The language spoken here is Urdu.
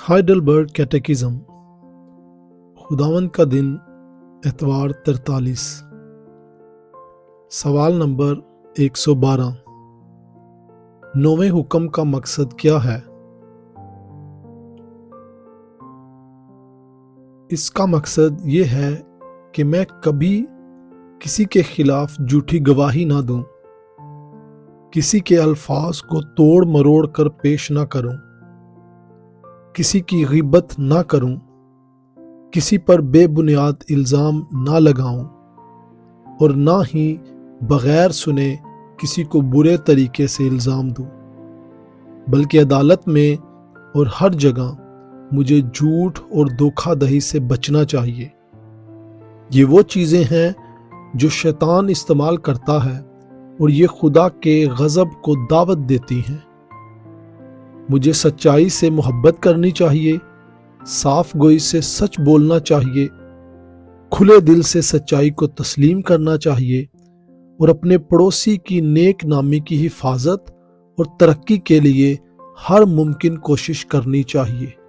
ہائیڈلبرگ کیٹیکزم، خداوند کا دن، اتوار 43۔ سوال نمبر 112۔ نویں حکم کا مقصد کیا ہے؟ اس کا مقصد یہ ہے کہ میں کبھی کسی کے خلاف جھوٹی گواہی نہ دوں، کسی کے الفاظ کو توڑ مروڑ کر پیش نہ کروں، کسی کی غیبت نہ کروں، کسی پر بے بنیاد الزام نہ لگاؤں اور نہ ہی بغیر سنے کسی کو برے طریقے سے الزام دوں، بلکہ عدالت میں اور ہر جگہ مجھے جھوٹ اور دھوکہ دہی سے بچنا چاہیے۔ یہ وہ چیزیں ہیں جو شیطان استعمال کرتا ہے اور یہ خدا کے غضب کو دعوت دیتی ہیں۔ مجھے سچائی سے محبت کرنی چاہیے، صاف گوئی سے سچ بولنا چاہیے، کھلے دل سے سچائی کو تسلیم کرنا چاہیے اور اپنے پڑوسی کی نیک نامی کی حفاظت اور ترقی کے لیے ہر ممکن کوشش کرنی چاہیے۔